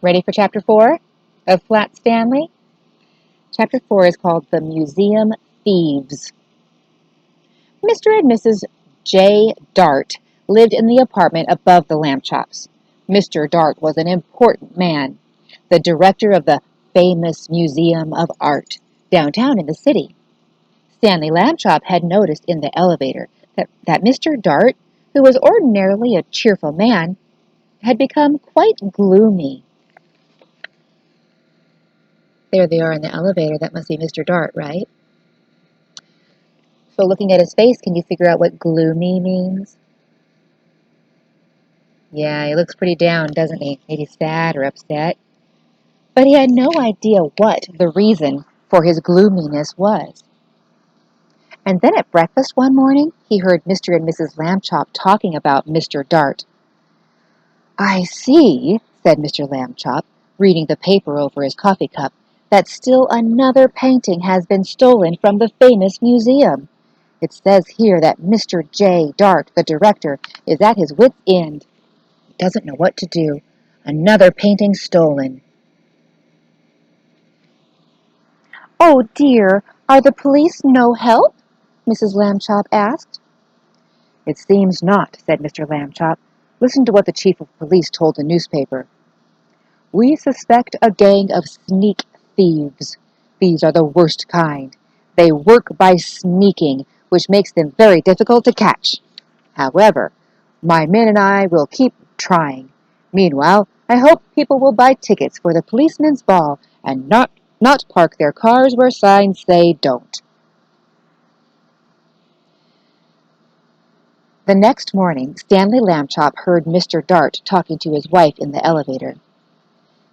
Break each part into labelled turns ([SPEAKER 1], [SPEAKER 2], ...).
[SPEAKER 1] Ready for Chapter 4 of Flat Stanley? Chapter 4 is called The Museum Thieves. Mr. and Mrs. J. Dart lived in the apartment above the lamb chops. Mr. Dart was an important man, the director of the famous Museum of Art downtown in the city. Stanley Lambchop had noticed in the elevator that Mr. Dart, who was ordinarily a cheerful man, had become quite gloomy. There they are in the elevator. That must be Mr. Dart, right? So looking at his face, can you figure out what gloomy means? Yeah, he looks pretty down, doesn't he? Maybe sad or upset. But he had no idea what the reason for his gloominess was. And then at breakfast one morning, he heard Mr. and Mrs. Lambchop talking about Mr. Dart. "I see," said Mr. Lambchop, reading the paper over his coffee cup, "that still another painting has been stolen from the famous museum. It says here that Mr. J. Dart, the director, is at his wit's end. He doesn't know what to do. Another painting stolen." "Oh dear, are the police no help?" Mrs. Lambchop asked. "It seems not," said Mr. Lambchop. "Listen to what the chief of police told the newspaper. We suspect a gang of sneak thieves. These are the worst kind. They work by sneaking, which makes them very difficult to catch. However, my men and I will keep trying. Meanwhile, I hope people will buy tickets for the policeman's ball and not park their cars where signs say don't." The next morning, Stanley Lambchop heard Mr. Dart talking to his wife in the elevator.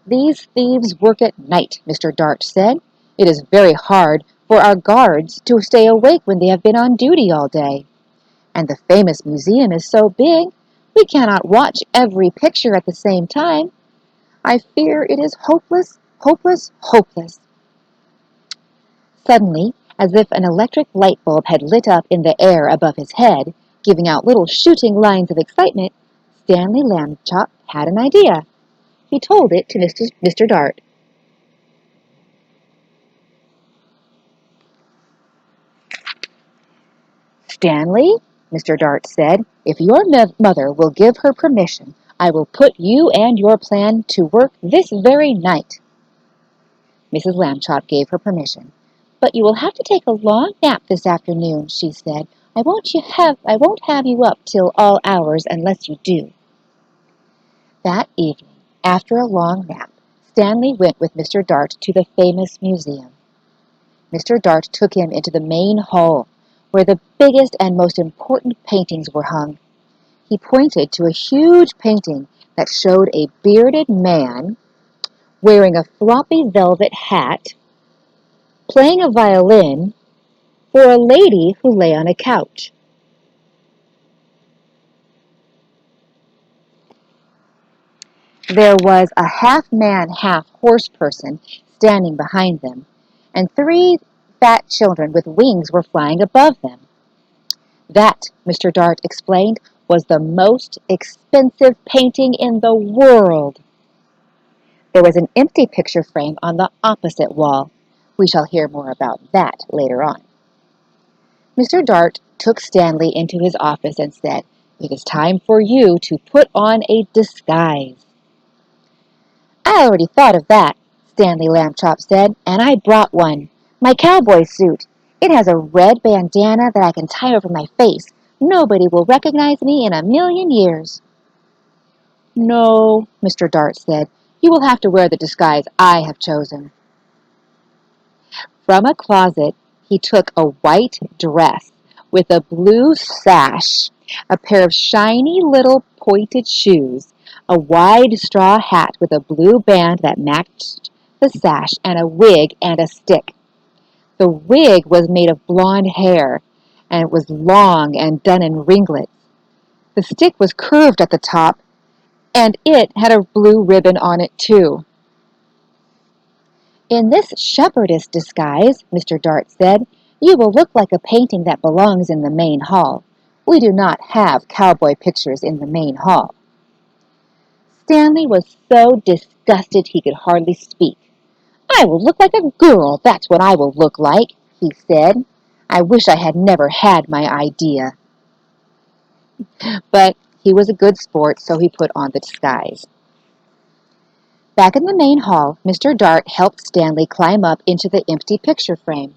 [SPEAKER 1] "These thieves work at night," Mr. Dart said. "It is very hard for our guards to stay awake when they have been on duty all day. And the famous museum is so big, we cannot watch every picture at the same time. I fear it is hopeless, hopeless, hopeless." Suddenly, as if an electric light bulb had lit up in the air above his head, giving out little shooting lines of excitement, Stanley Lambchop had an idea. He told it to Mr. Dart. "Stanley," Mr. Dart said, "if your mother will give her permission, I will put you and your plan to work this very night." Mrs. Lambchop gave her permission. "But you will have to take a long nap this afternoon," she said. I won't have you up till all hours unless you do." That evening, after a long nap, Stanley went with Mr. Dart to the famous museum. Mr. Dart took him into the main hall, where the biggest and most important paintings were hung. He pointed to a huge painting that showed a bearded man wearing a floppy velvet hat, playing a violin, for a lady who lay on a couch. There was a half-man, half-horse person standing behind them, and 3 fat children with wings were flying above them. That, Mr. Dart explained, was the most expensive painting in the world. There was an empty picture frame on the opposite wall. We shall hear more about that later on. Mr. Dart took Stanley into his office and said, "It is time for you to put on a disguise." "I already thought of that," Stanley Lambchop said, "and I brought one. My cowboy suit. It has a red bandana that I can tie over my face. Nobody will recognize me in a million years." "No," Mr. Dart said. "You will have to wear the disguise I have chosen." From a closet, he took a white dress with a blue sash, a pair of shiny little pointed shoes, a wide straw hat with a blue band that matched the sash, and a wig and a stick. The wig was made of blonde hair, and it was long and done in ringlets. The stick was curved at the top, and it had a blue ribbon on it too. "In this shepherdess disguise," Mr. Dart said, "you will look like a painting that belongs in the main hall. We do not have cowboy pictures in the main hall." Stanley was so disgusted he could hardly speak. "I will look like a girl, that's what I will look like," he said. "I wish I had never had my idea." But he was a good sport, so he put on the disguise. Back in the main hall, Mr. Dart helped Stanley climb up into the empty picture frame.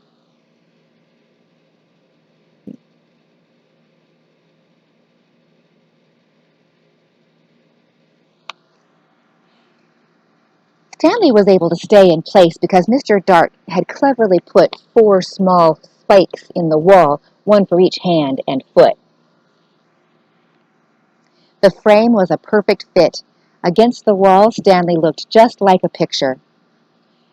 [SPEAKER 1] Stanley was able to stay in place because Mr. Dart had cleverly put 4 small spikes in the wall, one for each hand and foot. The frame was a perfect fit. Against the wall, Stanley looked just like a picture.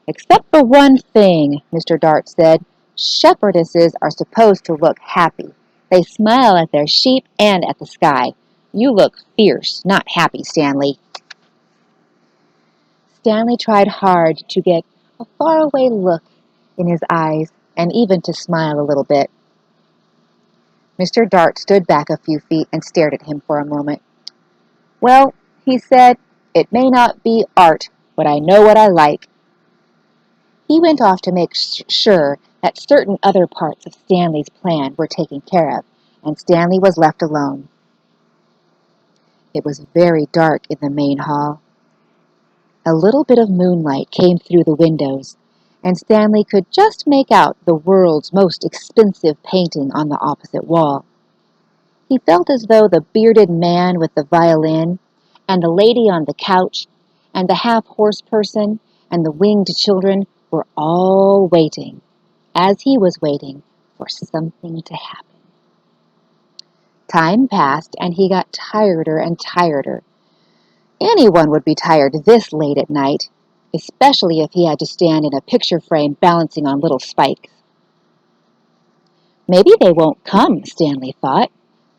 [SPEAKER 1] "Except for one thing," Mr. Dart said. "Shepherdesses are supposed to look happy. They smile at their sheep and at the sky. You look fierce, not happy, Stanley." Stanley tried hard to get a faraway look in his eyes and even to smile a little bit. Mr. Dart stood back a few feet and stared at him for a moment. "Well," he said, "it may not be art, but I know what I like." He went off to make sure that certain other parts of Stanley's plan were taken care of, and Stanley was left alone. It was very dark in the main hall. A little bit of moonlight came through the windows, and Stanley could just make out the world's most expensive painting on the opposite wall. He felt as though the bearded man with the violin, and the lady on the couch, and the half-horse person, and the winged children were all waiting, as he was waiting, for something to happen. Time passed, and he got tireder and tireder. Anyone would be tired this late at night, especially if he had to stand in a picture frame balancing on little spikes. Maybe they won't come, Stanley thought.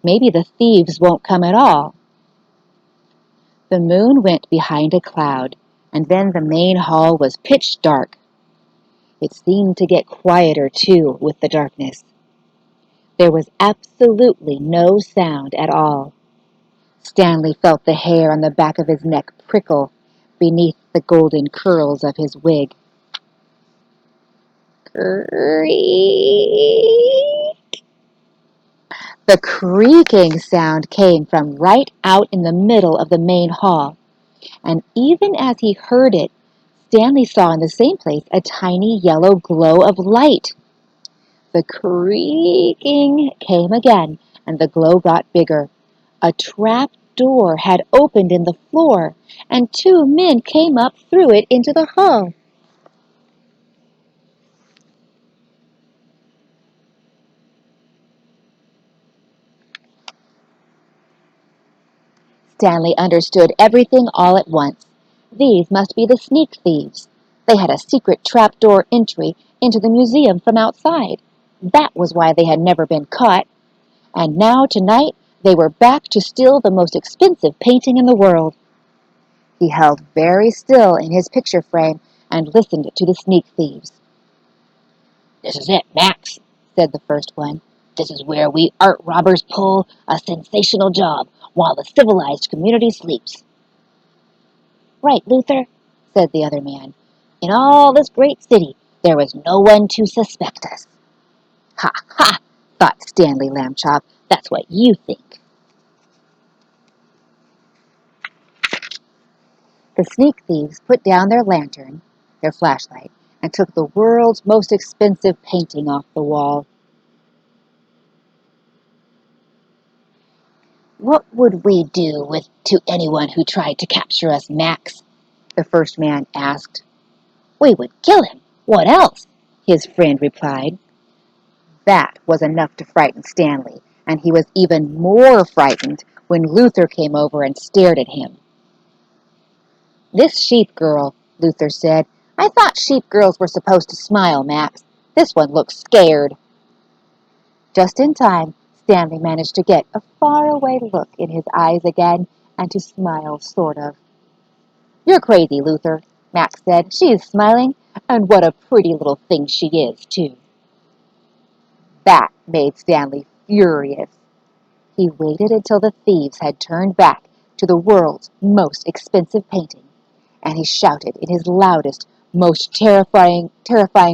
[SPEAKER 1] Maybe the thieves won't come at all. The moon went behind a cloud, and then the main hall was pitch dark. It seemed to get quieter, too, with the darkness. There was absolutely no sound at all. Stanley felt the hair on the back of his neck prickle beneath the golden curls of his wig. Creak! The creaking sound came from right out in the middle of the main hall, and even as he heard it, Stanley saw in the same place a tiny yellow glow of light. The creaking came again, and the glow got bigger. A trap door had opened in the floor, and 2 men came up through it into the hall. Stanley understood everything all at once. These must be the sneak thieves. They had a secret trapdoor entry into the museum from outside. That was why they had never been caught. And now, tonight, they were back to steal the most expensive painting in the world. He held very still in his picture frame and listened to the sneak thieves. "This is it, Max," said the first one. "This is where we art robbers pull a sensational job while the civilized community sleeps." "Right, Luther," said the other man. "In all this great city, there was no one to suspect us." "Ha, ha," thought Stanley Lambchop. "That's what you think." The sneak thieves put down their lantern, their flashlight, and took the world's most expensive painting off the wall. "What would we do to anyone who tried to capture us, Max?" the first man asked. "We would kill him. What else?" his friend replied. That was enough to frighten Stanley, and he was even more frightened when Luther came over and stared at him. "This sheep girl," Luther said. "I thought sheep girls were supposed to smile, Max. This one looks scared." Just in time, Stanley managed to get a faraway look in his eyes again and to smile, sort of. "You're crazy, Luther," Max said. "She is smiling, and what a pretty little thing she is, too." That made Stanley furious. He waited until the thieves had turned back to the world's most expensive painting, and he shouted in his loudest, most terrifying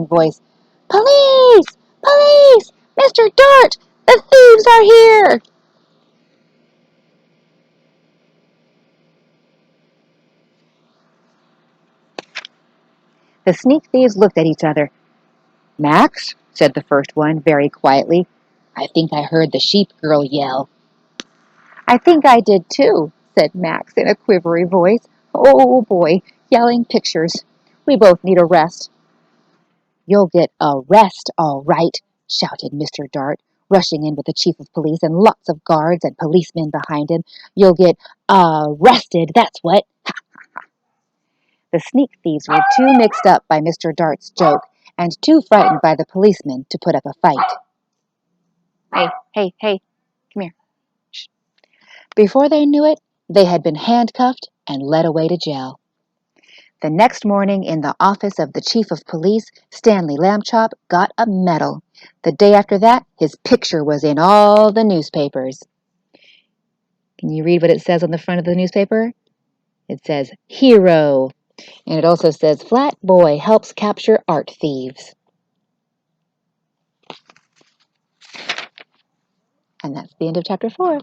[SPEAKER 1] voice, "Police! Police! Mr. Dart! The thieves are here!" The sneak thieves looked at each other. "Max," said the first one, very quietly, "I think I heard the sheep girl yell." "I think I did too," said Max in a quivery voice. "Oh boy, yelling pictures. We both need a rest." "You'll get a rest, all right," shouted Mr. Dart, rushing in with the chief of police and lots of guards and policemen behind him. "You'll get arrested, that's what." The sneak thieves were too mixed up by Mr. Dart's joke and too frightened by the policemen to put up a fight. "Hey, hey, hey, come here." Shh. Before they knew it, they had been handcuffed and led away to jail. The next morning, in the office of the chief of police, Stanley Lambchop got a medal. The day after that, his picture was in all the newspapers. Can you read what it says on the front of the newspaper? It says, "Hero." And it also says, "Flat Boy helps capture art thieves." And that's the end of chapter 4.